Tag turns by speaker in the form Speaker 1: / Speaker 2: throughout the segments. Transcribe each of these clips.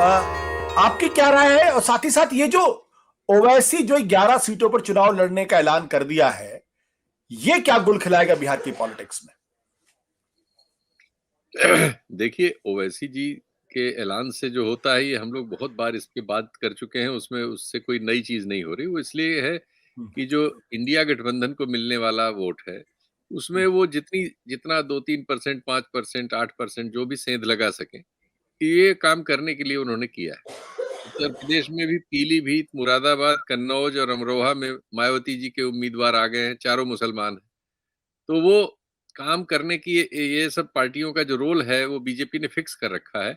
Speaker 1: आपकी क्या राय है? और साथ ही साथ ये जो ओवैसी जो 11 सीटों पर चुनाव लड़ने का ऐलान कर दिया है, ये क्या गुल खिलाएगा बिहार की पॉलिटिक्स में?
Speaker 2: देखिए, ओवैसी जी के ऐलान से जो होता है, ये हम लोग बहुत बार इस पे बात कर चुके हैं, उसमें उससे कोई नई चीज़ नहीं हो रही। वो इसलिए है
Speaker 1: हम्म,
Speaker 2: कि जो इंडिया गठबंधन को मिलने वाला वोट है, उसमें
Speaker 1: हम्म,
Speaker 2: वो जितना 2-3%, 5%, 8% जो भी सेंध लगा सकें, ये काम करने के लिए उन्होंने किया है। उत्तर प्रदेश में भी पीलीभीत, मुरादाबाद, कन्नौज और अमरोहा में मायावती जी के उम्मीदवार आ गए हैं, चारों मुसलमान हैं। तो वो काम करने की ये सब पार्टियों का जो रोल है वो बीजेपी ने फिक्स कर रखा है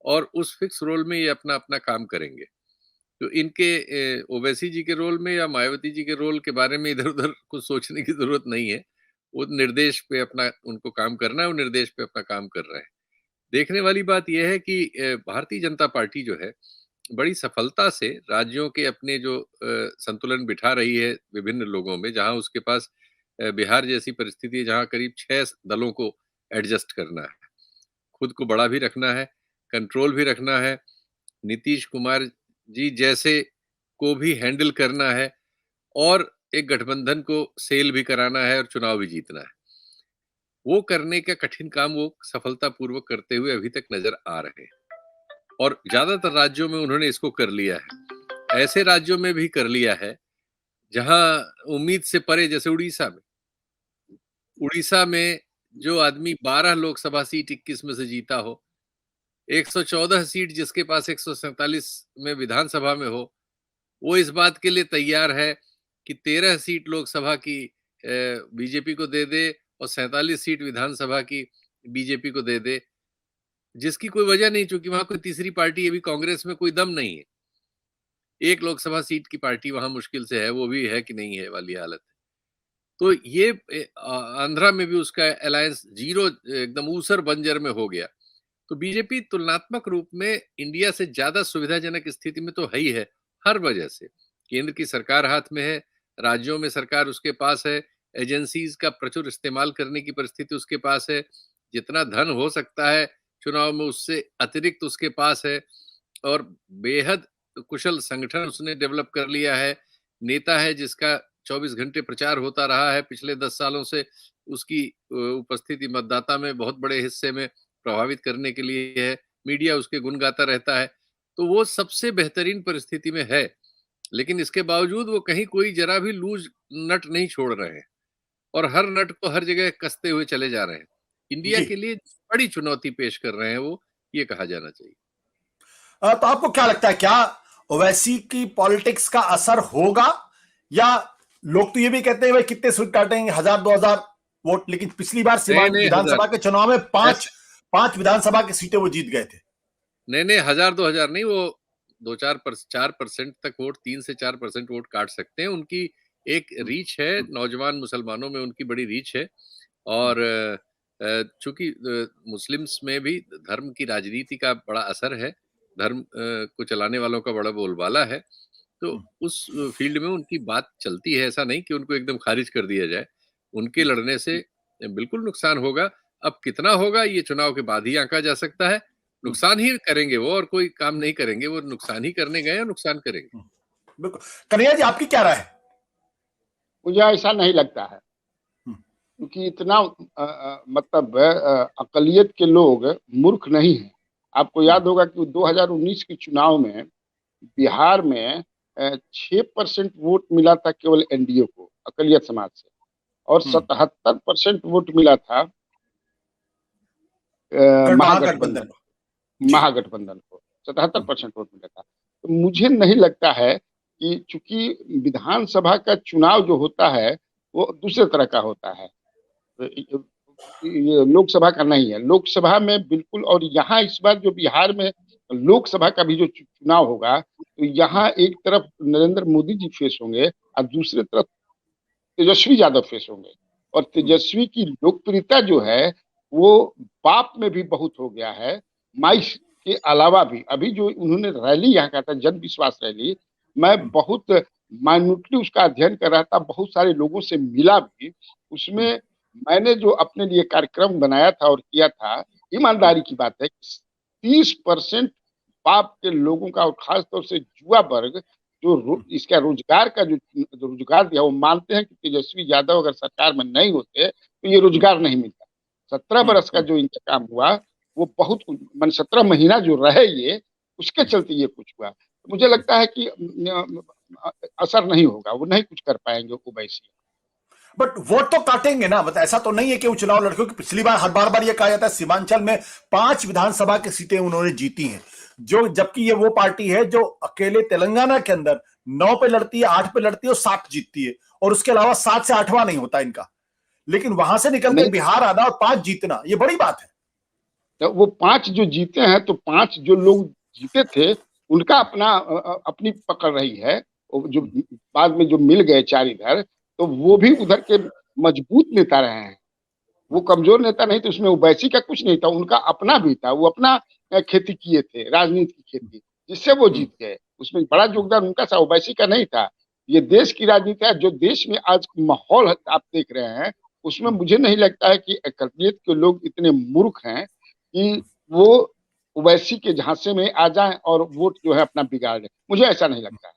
Speaker 2: और उस फिक्स रोल में ये अपना-अपना काम करेंगे। तो इनके ओवैसी जी के रोल में या मायावती जी के रोल के बारे में इधर-उधर कुछ सोचने की ज़रूरत नहीं है। वो निर्देश पे अपना उनको काम करना है, वो निर्देश पे अपना काम कर रहे हैं। देखने वाली बात ये है कि भारतीय जनता पार्टी जो है, बड़ी सफलता से राज्यों के अपने जो संतुलन बिठा रही है विभिन्न लोगों में, जहाँ उसके पास बिहार जैसी परिस्थिति है, जहाँ करीब 6 दलों को एडजस्ट करना है। खुद को बड़ा भी रखना है, कंट्रोल भी रखना है, नीतीश कुमार जी जैसे को भी हैंडल करना है और एक गठबंधन को सेल भी कराना है और चुनाव भी जीतना है। वो करने का कठिन काम वो सफलतापूर्वक करते हुए अभी तक नज़र आ रहे हैं और ज़्यादातर राज्यों में उन्होंने इसको कर लिया है। ऐसे राज्यों में भी कर लिया है, जहाँ उम्मीद से परे, जैसे उड़ीसा में। उड़ीसा में जो आदमी 12 लोकसभा सीट 21 में से जीता हो, 114 सीट जिसके पास 147 में विधानसभा में हो, वो इस बात के लिए तैयार है कि 13 सीट लोकसभा की बीजेपी को दे दे और 47 सीट विधानसभा की बीजेपी को दे दे, जिसकी कोई वजह नहीं, चूंकि वहां कोई तीसरी पार्टी, अभी कांग्रेस में कोई दम नहीं है। एक लोकसभा सीट की पार्टी वहां मुश्किल से है, वो भी है कि नहीं है वाली हालत है। तो ये आंध्रा में भी उसका अलायंस जीरो, एकदम ऊसर बंजर में हो गया। तो बीजेपी तुलनात्मक रूप में इंडिया से ज्यादा सुविधाजनक स्थिति में तो है ही है, हर वजह से। केंद्र की सरकार हाथ में है, राज्यों में सरकार उसके पास है, एजेंसीज का प्रचुर इस्तेमाल करने की परिस्थिति उसके पास है, जितना धन हो सकता है चुनाव में उससे अतिरिक्त उसके पास है, और बेहद कुशल संगठन उसने डेवलप कर लिया है। नेता है जिसका 24 घंटे प्रचार होता रहा है पिछले 10 सालों से, उसकी उपस्थिति मतदाता में बहुत बड़े हिस्से में प्रभावित करने के लिए है, मीडिया उसके गुण गाता रहता है, तो वो सबसे बेहतरीन परिस्थिति में है। लेकिन इसके बावजूद वो कहीं कोई जरा भी लूज नट नहीं छोड़ रहे हैं और हर नट को हर जगह कसते हुए चले जा रहे हैं। इंडिया
Speaker 1: जी।
Speaker 2: के लिए बड़ी चुनौती पेश कर रहे हैं वो, ये कहा जाना चाहिए।
Speaker 1: तो आपको क्या लगता है, क्या ओवैसी की पॉलिटिक्स का असर होगा? या लोग तो ये भी कहते हैं भाई कितने सीट काटेंगे, 1000-2000 वोट, लेकिन पिछली बार
Speaker 2: नहीं,
Speaker 1: सीमांत
Speaker 2: नहीं,
Speaker 1: विधानसभा के चुनाव में पांच
Speaker 2: ऐसे
Speaker 1: पांच विधानसभा की सीटें वो जीत गए थे।
Speaker 2: नहीं, नहीं, 1000-2000 नहीं, वो 4% तक वोट, 3 से 4% वोट काट सकते हैं। उनकी एक
Speaker 1: हम्म,
Speaker 2: रीच है,
Speaker 1: हम्म,
Speaker 2: नौजवान मुसलमानों में उनकी बड़ी रीच है।
Speaker 1: हम्म,
Speaker 2: और चूंकि मुस्लिम्स में भी धर्म की राजनीति का बड़ा असर है, धर्म को चलाने वालों का बड़ा बोलबाला है, तो
Speaker 1: हम्म,
Speaker 2: उस फील्ड में उनकी बात चलती है। ऐसा नहीं कि उनको एकदम खारिज कर दिया जाए, उनके
Speaker 1: हम्म,
Speaker 2: लड़ने से बिल्कुल नुकसान होगा। अब कितना होगा ये चुनाव के बाद ही आंका जा सकता है।
Speaker 1: हम्म,
Speaker 2: नुकसान ही करेंगे वो, और कोई काम नहीं करेंगे वो, नुकसान ही करने गए और नुकसान करेंगे।
Speaker 1: बिल्कुल। कन्हैया जी, आपकी क्या राय है?
Speaker 3: मुझे ऐसा नहीं लगता है,
Speaker 1: हम्म,
Speaker 3: क्योंकि इतना मतलब अकलियत के लोग मूर्ख नहीं है। आपको
Speaker 1: हम्म,
Speaker 3: याद होगा कि 2019 के चुनाव में बिहार में 6% वोट मिला था केवल एनडीए को, अकलियत समाज से, और
Speaker 1: हम्म,
Speaker 3: 77% वोट मिला था महागठबंधन
Speaker 1: महागठबंधन को। जी।
Speaker 3: महागठबंधन को। सतहत्तर
Speaker 1: हम्म,
Speaker 3: परसेंट वोट मिला था। तो मुझे नहीं लगता है कि, चूंकि विधानसभा का चुनाव जो होता है वो दूसरे तरह का होता है, ये लोकसभा का नहीं है। लोकसभा में बिल्कुल, और यहाँ इस बार जो बिहार में लोकसभा का भी जो चुनाव होगा, तो यहाँ एक तरफ नरेंद्र मोदी जी फेस होंगे और दूसरी तरफ तेजस्वी यादव फेस होंगे। और
Speaker 1: हम्म,
Speaker 3: तेजस्वी की लोकप्रियता जो है वो बाप में भी बहुत हो गया है, माई के अलावा भी। अभी जो उन्होंने रैली यहाँ का था, जन विश्वास रैली, मैं
Speaker 1: हम्म,
Speaker 3: बहुत माइन्यूटली उसका अध्ययन कर रहा था, बहुत सारे लोगों से मिला भी।
Speaker 1: हम्म,
Speaker 3: उसमें मैंने जो अपने लिए कार्यक्रम बनाया था और किया था,
Speaker 1: हम्म,
Speaker 3: ईमानदारी की बात है, 30% पाप के लोगों का और खास तौर से युवा वर्ग जो इसका रोजगार का जो रोजगार दिया, वो मानते हैं कि तेजस्वी यादव अगर सरकार में नहीं होते तो ये रोजगार नहीं मिलता। 17 बरस का जो इनका काम हुआ वो बहुत मान 17 महीना जो रहे ये, उसके चलते ये कुछ हुआ। मुझे लगता है कि असर नहीं होगा, वो नहीं कुछ कर पाएंगे ओवैसी।
Speaker 1: बट वोट तो काटेंगे ना, मतलब ऐसा तो नहीं है कि वो चुनाव लड़के, क्योंकि पिछली बार हर बार ये कहा जाता है सीमांचल में 5 विधानसभा की सीटें उन्होंने जीती हैं, जो जबकि ये वो पार्टी है जो अकेले तेलंगाना के अंदर 9 पे लड़ती है, 8 पे लड़ती है और 7 जीतती है, और उसके अलावा 7 से 8वां नहीं होता इनका। लेकिन वहां से निकल के बिहार आना और 5 जीतना ये बड़ी बात है।
Speaker 3: तो वो 5 जो जीते हैं, तो 5 जो लोग जीते थे उनका अपनी पकड़ रही है। जो बाद में जो मिल गए 4 इधर, तो वो भी उधर के मजबूत नेता रहे हैं। वो कमजोर नेता नहीं, तो उसमें ओवैसी का कुछ नहीं था, उनका अपना भी था। वो अपना खेती किए थे, राजनीति की खेती, जिससे वो जीत गए। उसमें बड़ा योगदान उनका था, ओवैसी का नहीं था। ये देश की राजनीति है। जो देश में आज माहौल आप देख रहे हैं, उसमें मुझे नहीं लगता है कि अकलियत के लोग इतने मूर्ख हैं कि वो ओवैसी के झांसे में आ जाएं और वोट जो है अपना बिगाड़ लें। मुझे ऐसा नहीं लगता है।